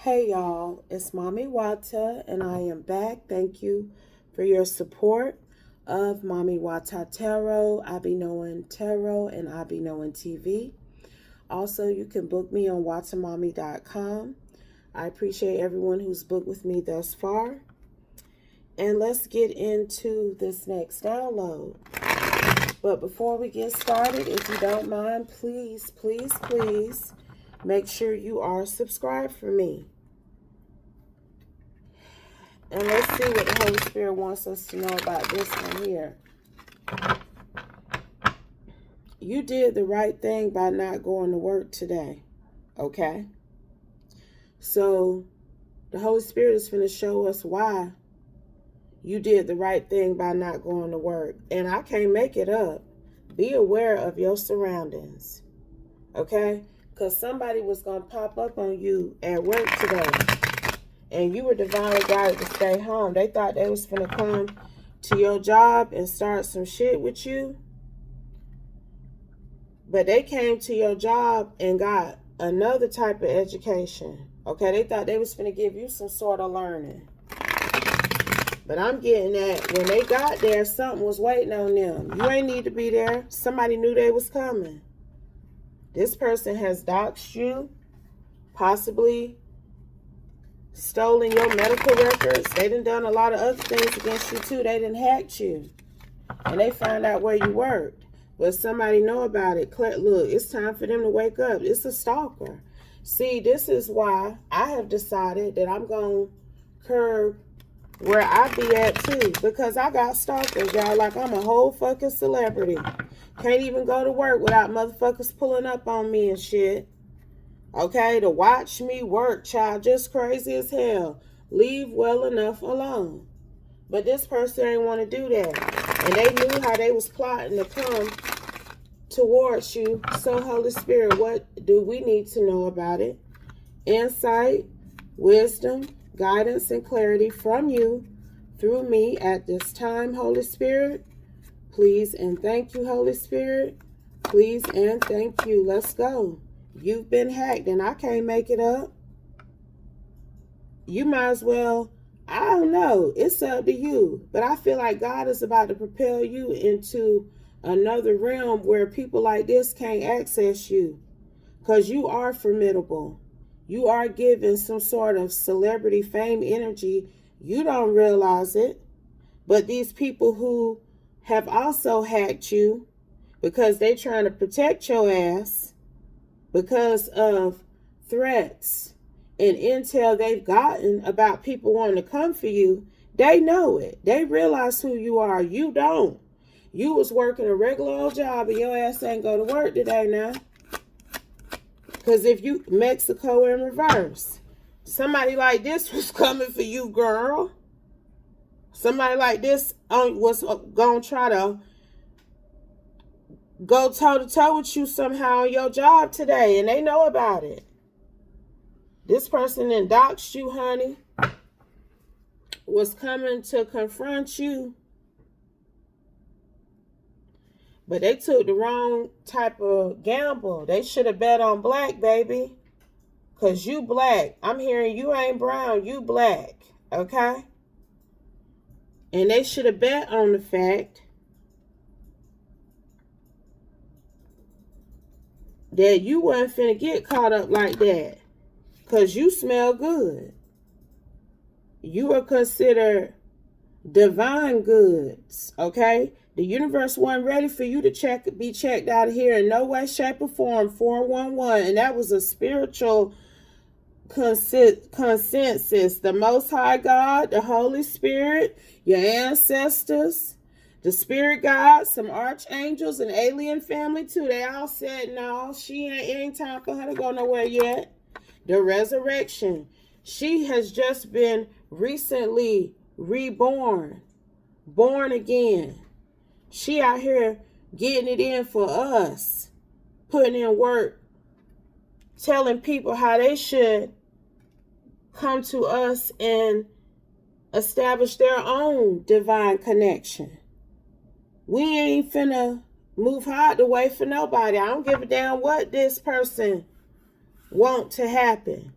Hey y'all, it's Mami Wata and I am back. Thank you for your support of Mami Wata Tarot. I be knowing Tarot and I be knowing TV. Also, you can book me on watamami.com. I appreciate everyone who's booked with me thus far. And let's get into this next download. But before we get started, if you don't mind, please make sure you are subscribed for me. And let's see what the Holy Spirit wants us to know about this one here. You did the right thing by not going to work today. Okay? So, the Holy Spirit is going to show us why you did the right thing by not going to work. And I can't make it up. Be aware of your surroundings. Okay? Because somebody was going to pop up on you at work today. And you were divinely guided to stay home. They thought they was finna come to your job and start some shit with you. But they came to your job and got another type of education. Okay, they thought they was finna give you some sort of learning. But I'm getting that when they got there, something was waiting on them. You ain't need to be there. Somebody knew they was coming. This person has doxed you, possibly stolen your medical records. They done a lot of other things against you too. They done hacked you. And they found out where you worked. But somebody know about it. Look, it's time for them to wake up. It's a stalker. See, this is why I have decided that I'm going to curb where I be at too. Because I got stalkers, y'all. Like I'm a whole fucking celebrity. Can't even go to work without motherfuckers pulling up on me and shit. Okay, to watch me work, child, just crazy as hell. Leave well enough alone. But this person ain't want to do that. And they knew how they was plotting to come towards you. So, Holy Spirit, what do we need to know about it? Insight, wisdom, guidance, and clarity from you through me at this time, Holy Spirit. Please and thank you, Holy Spirit. Please and thank you. Let's go. You've been hacked and I can't make it up. You might as well, I don't know. It's up to you. But I feel like God is about to propel you into another realm where people like this can't access you. Because you are formidable. You are given some sort of celebrity fame energy. You don't realize it. But these people who have also hacked you because they're trying to protect your ass, because of threats and intel they've gotten about people wanting to come for you, they know it. They realize who you are. You don't. You was working a regular old job and your ass ain't go to work today now. Because if you, Mexico in reverse. Somebody like this was coming for you, girl. Somebody like this was going to try to go toe-to-toe with you somehow on your job today, and they know about it. This person that doxed you, honey, was coming to confront you, but they took the wrong type of gamble. They should have bet on black, baby, because you black. I'm hearing you ain't brown, you black, okay? And they should have bet on the fact that you wasn't finna get caught up like that. Because you smell good. You are considered divine goods. Okay? The universe wasn't ready for you to be checked out of here in no way, shape, or form. 411. And that was a spiritual consensus. The Most High God, the Holy Spirit, your ancestors, the spirit guides, some archangels, and alien family too. They all said, no, it ain't time for her to go nowhere yet. The resurrection. She has just been recently reborn. Born again. She out here getting it in for us. Putting in work. Telling people how they should come to us and establish their own divine connection. We ain't finna move hard the way for nobody. I don't give a damn what this person want to happen.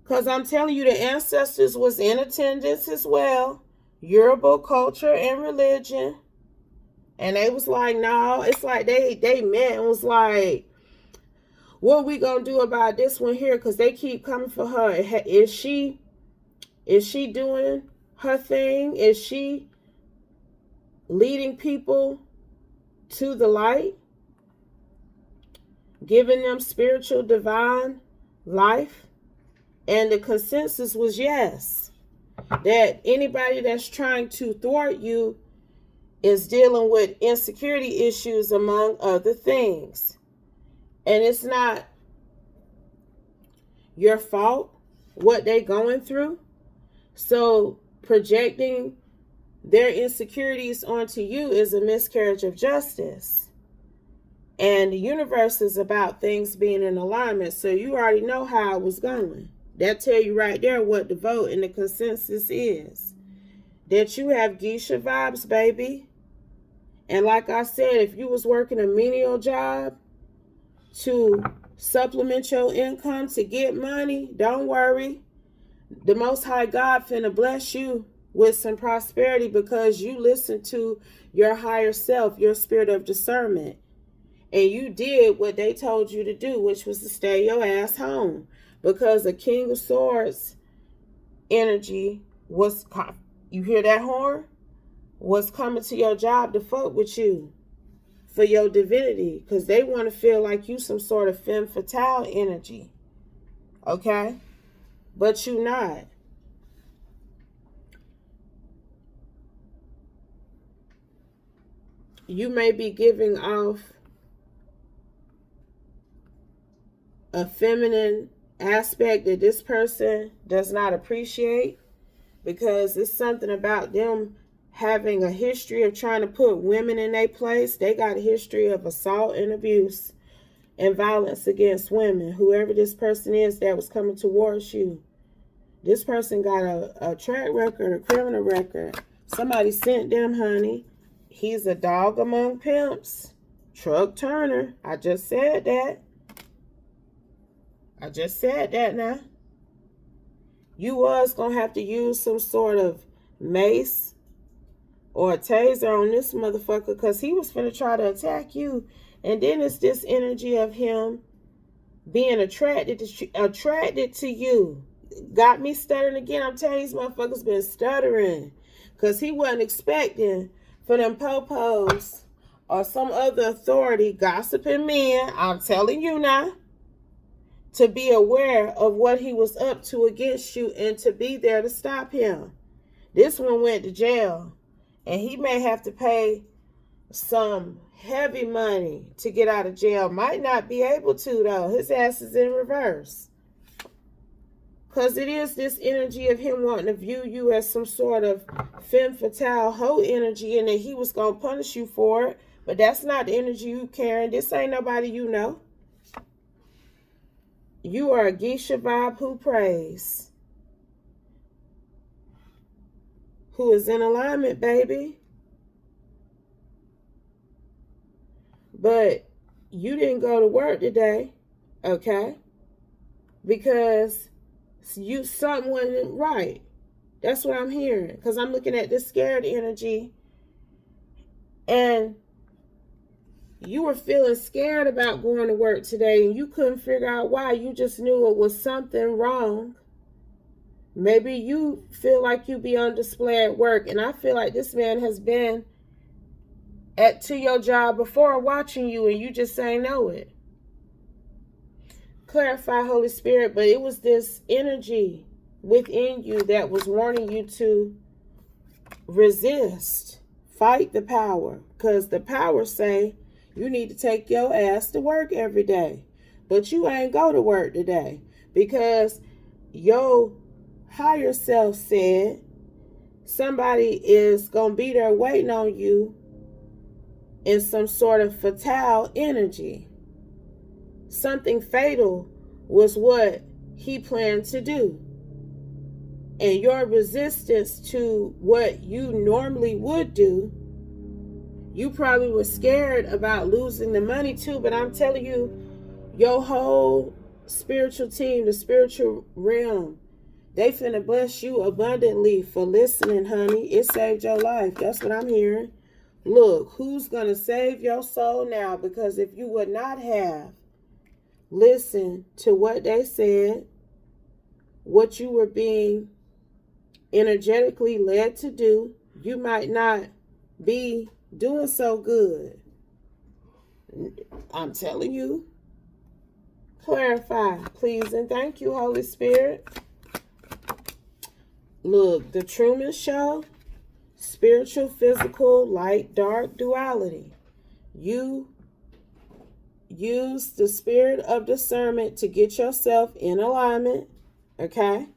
Because I'm telling you, the ancestors was in attendance as well. Yoruba culture and religion. And they was like, no, it's like they met and was like, what we gonna do about this one here? Because they keep coming for her. Is she doing her thing? Is she leading people to the light? Giving them spiritual divine life? And the consensus was yes. That anybody that's trying to thwart you is dealing with insecurity issues, among other things. And it's not your fault what they going through. So projecting their insecurities onto you is a miscarriage of justice. And the universe is about things being in alignment. So you already know how it was going. That tell you right there what the vote and the consensus is. That you have geisha vibes, baby. And like I said, if you was working a menial job to supplement your income to get money, don't worry. The Most High God finna bless you with some prosperity because you listened to your higher self, your spirit of discernment. And you did what they told you to do, which was to stay your ass home. Because the King of Swords energy was, you hear that horn? Was coming to your job to fuck with you for your divinity. Because they want to feel like you some sort of femme fatale energy. Okay? But you not. You may be giving off a feminine aspect that this person does not appreciate, because it's something about them having a history of trying to put women in their place. They got a history of assault and abuse and violence against women. Whoever this person is that was coming towards you, this person got a track record, a criminal record. Somebody sent them, honey. He's a dog among pimps. Truck Turner. I just said that. Now. You was going to have to use some sort of mace or a taser on this motherfucker because he was finna try to attack you. And then it's this energy of him being attracted to you. Got me stuttering again. I'm telling you, these motherfuckers been stuttering because he wasn't expecting for them popos or some other authority gossiping men. I'm telling you now. To be aware of what he was up to against you and to be there to stop him. This one went to jail. And he may have to pay some heavy money to get out of jail. Might not be able to, though. His ass is in reverse. Because it is this energy of him wanting to view you as some sort of femme fatale hoe energy, and that he was going to punish you for it. But that's not the energy you carrying. This ain't nobody you know. You are a geisha vibe who prays. Who is in alignment, baby. But you didn't go to work today, okay? Because something wasn't right. That's what I'm hearing. Because I'm looking at this scared energy. And you were feeling scared about going to work today and you couldn't figure out why. You just knew it was something wrong. Maybe you feel like you be on display at work. And I feel like this man has been to your job before watching you and you just ain't know it. Clarify, Holy Spirit, but it was this energy within you that was warning you to resist. Fight the power. Because the power say, you need to take your ass to work every day. But you ain't go to work today. Because your higher self said somebody is going to be there waiting on you in some sort of fatale energy. Something fatal was what he planned to do. And your resistance to what you normally would do, you probably were scared about losing the money too, but I'm telling you, your whole spiritual team, the spiritual realm, they finna bless you abundantly for listening, honey. It saved your life. That's what I'm hearing. Look, who's gonna save your soul now? Because if you would not have listened to what they said, what you were being energetically led to do, you might not be doing so good. I'm telling you. Clarify, please, and thank you, Holy Spirit. Look, the Truman Show, spiritual, physical, light, dark duality. You use the spirit of discernment to get yourself in alignment, okay?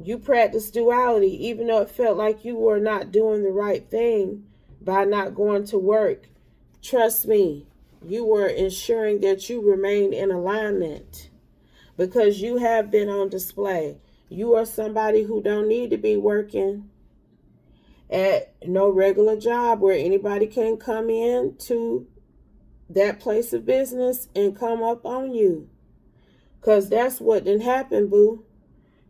You practice duality, even though it felt like you were not doing the right thing by not going to work. Trust me, you were ensuring that you remain in alignment because you have been on display. You are somebody who don't need to be working at no regular job where anybody can come in to that place of business and come up on you. Because that's what didn't happen, boo.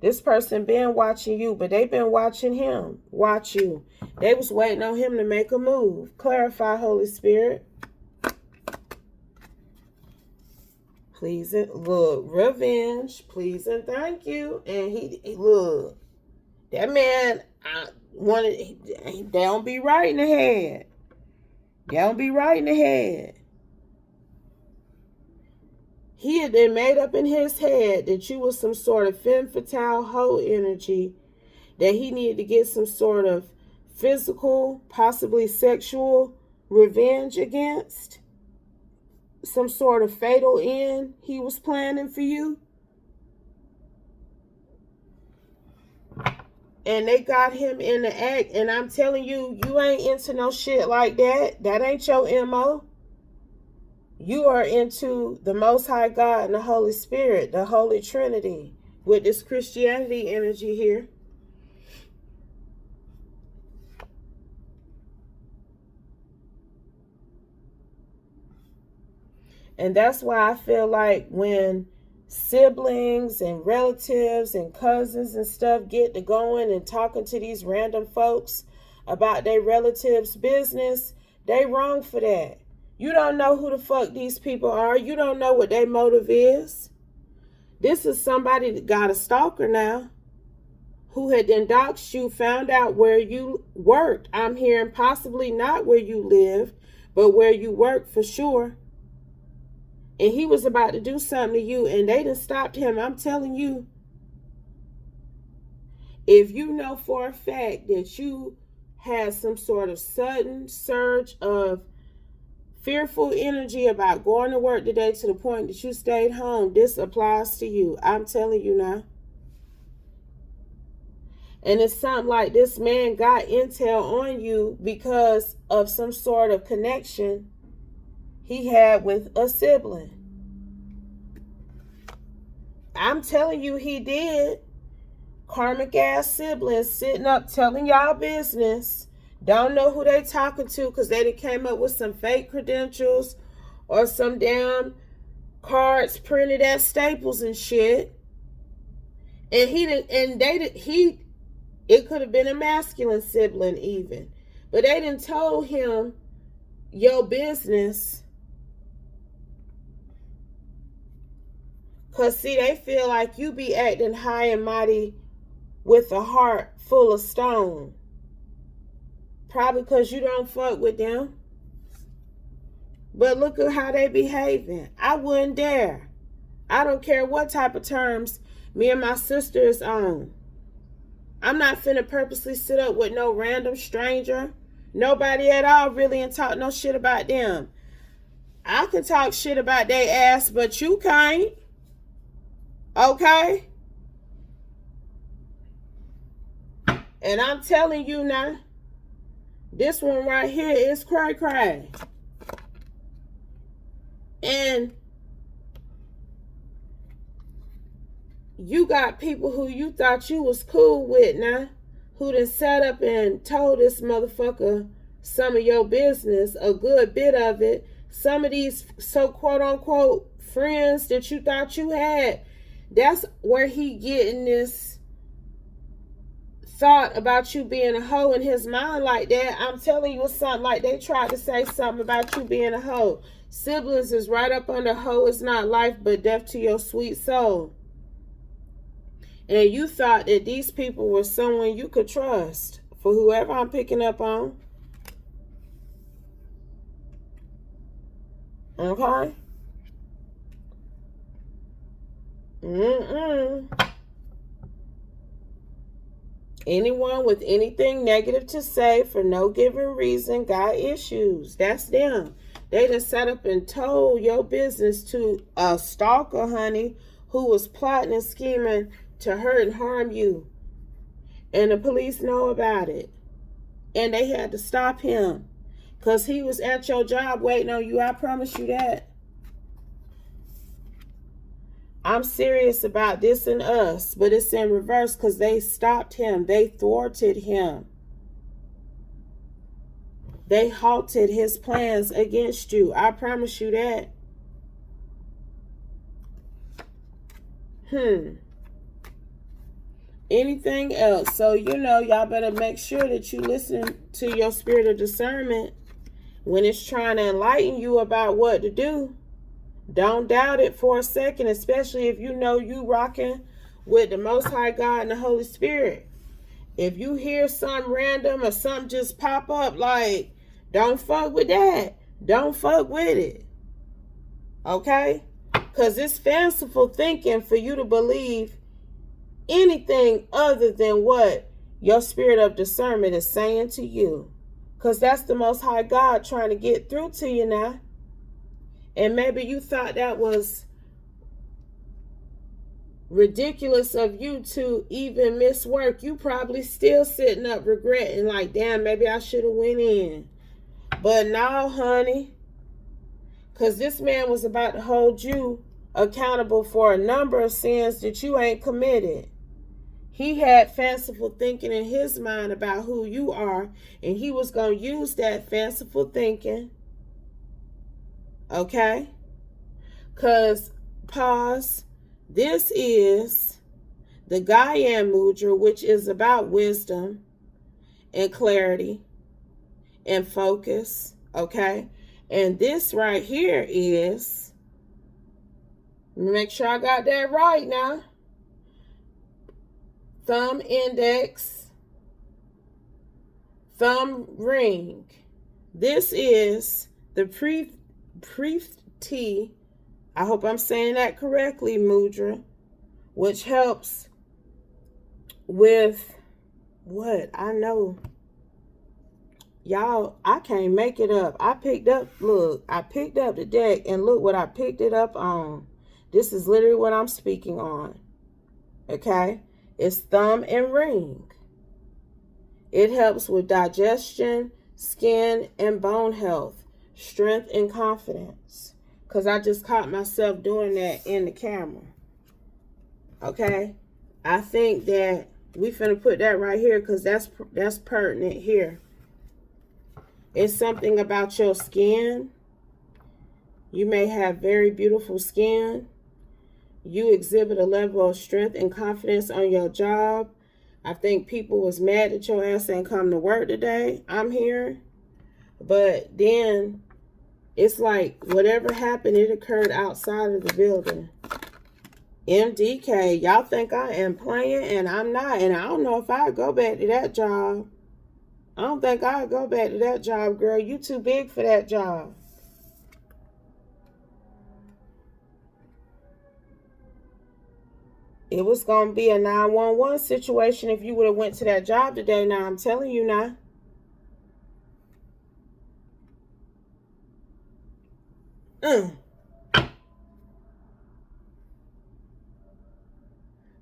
This person been watching you, but they been watching him watch you. They was waiting on him to make a move. Clarify, Holy Spirit. Please, look, revenge, please and thank you. And he look, that man, they don't be right in the head. They don't be right in the head. He had been made up in his head that you was some sort of femme fatale hoe energy, that he needed to get some sort of physical, possibly sexual revenge against. Some sort of fatal end he was planning for you. And they got him in the act. And I'm telling you, you ain't into no shit like that. That ain't your MO. You are into the Most High God and the Holy Spirit, the Holy Trinity, with this Christianity energy here. And that's why I feel like when siblings and relatives and cousins and stuff get to going and talking to these random folks about their relatives' business, they wrong for that. You don't know who the fuck these people are. You don't know what their motive is. This is somebody that got a stalker now who had then doxed you, found out where you worked. I'm hearing possibly not where you lived, but where you worked for sure. And he was about to do something to you, and they done stopped him. I'm telling you, if you know for a fact that you had some sort of sudden surge of fearful energy about going to work today to the point that you stayed home, this applies to you. I'm telling you now. And it's something like this man got intel on you because of some sort of connection he had with a sibling. I'm telling you, he did. Karmic ass siblings sitting up telling y'all business. Don't know who they talking to because they done came up with some fake credentials or some damn cards printed at Staples and shit. And it could have been a masculine sibling even. But they done told him your business. Because, see, they feel like you be acting high and mighty with a heart full of stone. Probably because you don't fuck with them. But look at how they behaving. I wouldn't dare. I don't care what type of terms me and my sister is on. I'm not finna purposely sit up with no random stranger. Nobody at all really and talk no shit about them. I can talk shit about their ass, but you can't. Okay? And I'm telling you now, this one right here is cray-cray. And you got people who you thought you was cool with now, who done sat up and told this motherfucker some of your business, a good bit of it. Some of these so quote-unquote friends that you thought you had. That's where he getting this thought about you being a hoe in his mind like that. I'm telling you, it's something like they tried to say something about you being a hoe. Siblings is right up under hoe is not life but death to your sweet soul. And you thought that these people were someone you could trust. For whoever I'm picking up on. Okay? Anyone with anything negative to say for no given reason got issues. That's them. They done set up and told your business to a stalker, honey, who was plotting and scheming to hurt and harm you. And the police know about it. And they had to stop him. Because he was at your job waiting on you. I promise you that. I'm serious about this and us, but it's in reverse because they stopped him. They thwarted him. They halted his plans against you. I promise you that. Anything else? So, y'all better make sure that you listen to your spirit of discernment when it's trying to enlighten you about what to do. Don't doubt it for a second, especially if you know you rocking with the Most High God and the Holy Spirit. If you hear something random or something just pop up, like, don't fuck with that. Don't fuck with it. Okay? Because it's fanciful thinking for you to believe anything other than what your spirit of discernment is saying to you. Because that's the Most High God trying to get through to you now. And maybe you thought that was ridiculous of you to even miss work. You probably still sitting up regretting like, damn, maybe I should have went in. But now, honey, because this man was about to hold you accountable for a number of sins that you ain't committed. He had fanciful thinking in his mind about who you are, and he was going to use that fanciful thinking. Okay? Because, pause, this is the Gaian Mudra, which is about wisdom and clarity and focus. Okay? And this right here is, let me make sure I got that right now. Thumb index, thumb ring. This is the Prefti, I hope I'm saying that correctly, Mudra, which helps with what? I know. Y'all, I can't make it up. I picked up the deck and look what I picked it up on. This is literally what I'm speaking on. Okay? It's thumb and ring. It helps with digestion, skin, and bone health, strength, and confidence. Because I just caught myself doing that in the camera. Okay? I think that we finna put that right here because that's pertinent here. It's something about your skin. You may have very beautiful skin. You exhibit a level of strength and confidence on your job. I think people was mad that your ass ain't come to work today. I'm here. But then it's like whatever happened, it occurred outside of the building. MDK, y'all think I am playing and I'm not. And I don't know if I'd go back to that job. I don't think I'd go back to that job, girl. You too big for that job. It was going to be a 911 situation if you would have went to that job today. Now, I'm telling you now.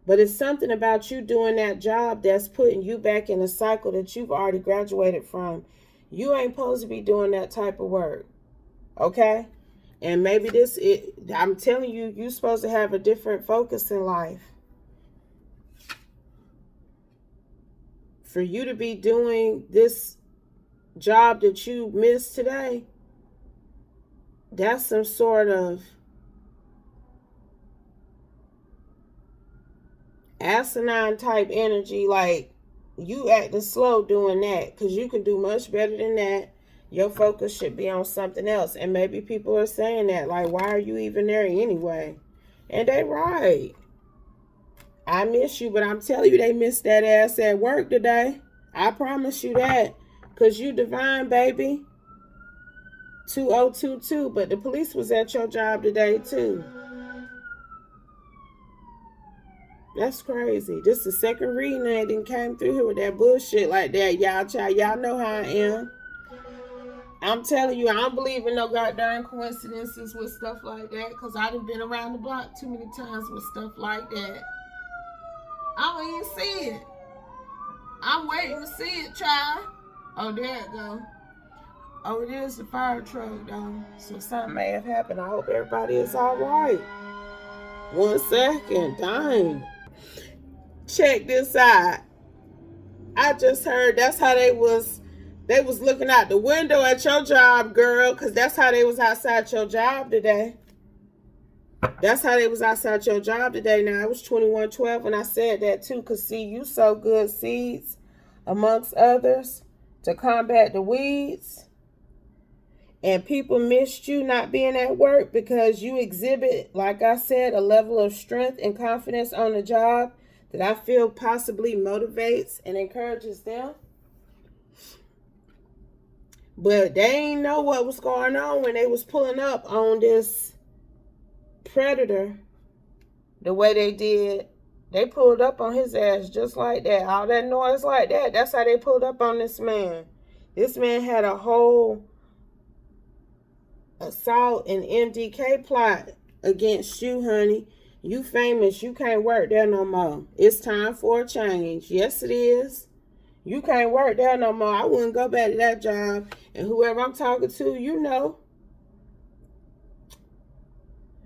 But it's something about you doing that job that's putting you back in a cycle that you've already graduated from. You ain't supposed to be doing that type of work. Okay? And maybe I'm telling you, you're supposed to have a different focus in life. For you to be doing this job that you missed today, that's some sort of asinine type energy, like you acting slow doing that, because you can do much better than that. Your focus should be on something else. And maybe people are saying that, like, why are you even there anyway? And they right. I miss you, but I'm telling you, they missed that ass at work today. I promise you that. Because you divine, baby. 2022. But the police was at your job today, too. That's crazy. This is the second reading and then came through here with that bullshit like that. Y'all, child, y'all know how I am. I'm telling you, I don't believe in no goddamn coincidences with stuff like that, because I done been around the block too many times with stuff like that. I don't even see it. I'm waiting to see it, child. Oh, there it go. Oh, it is the fire truck, though. So something may have happened. I hope everybody is all right. 1 second. Dang. Check this out. I just heard that's how they was looking out the window at your job, girl, because that's how they was outside your job today. That's how they was outside your job today. Now, it was 2112 when I said that, too, because, see, you sow good seeds, amongst others, to combat the weeds. And people missed you not being at work because you exhibit, like I said, a level of strength and confidence on the job that I feel possibly motivates and encourages them. But they ain't know what was going on when they was pulling up on this predator the way they did. They pulled up on his ass just like that. All that noise like that. That's how they pulled up on this man. This man had a whole assault and MDK plot against you, honey. You famous. You can't work there no more. It's time for a change. Yes, it is. You can't work there no more. I wouldn't go back to that job. And whoever I'm talking to, you know.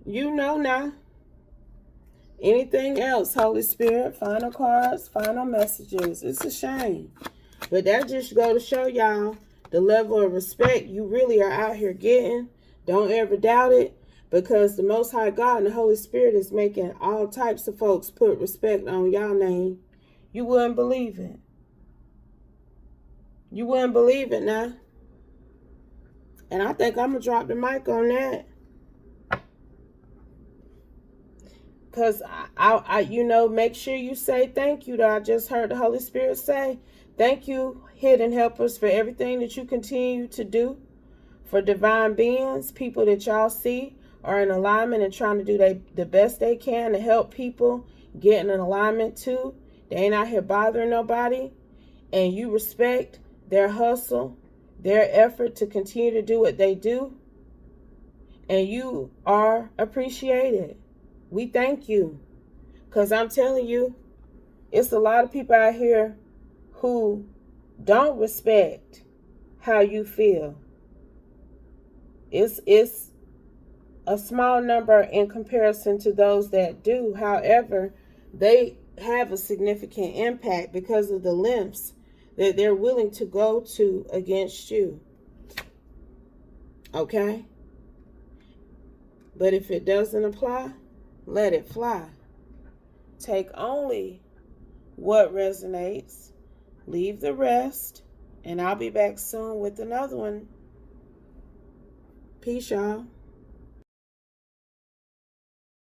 You know now. Anything else, Holy Spirit? Final cards, final messages. It's a shame. But that just go to show y'all the level of respect you really are out here getting. Don't ever doubt it. Because the Most High God and the Holy Spirit is making all types of folks put respect on y'all name. You wouldn't believe it. You wouldn't believe it now. And I think I'm going to drop the mic on that. Because I you know, make sure you say thank you. I just heard the Holy Spirit say, thank you, hidden helpers, for everything that you continue to do. For divine beings, people that y'all see are in alignment and trying to do the best they can to help people get in an alignment too. They ain't out here bothering nobody. And you respect their hustle, their effort to continue to do what they do. And you are appreciated. We thank you. Because I'm telling you, it's a lot of people out here who don't respect how you feel. It's a small number in comparison to those that do. However, they have a significant impact because of the lengths that they're willing to go to against you. Okay? But if it doesn't apply, let it fly. Take only what resonates. Leave the rest. And I'll be back soon with another one. Peace, y'all.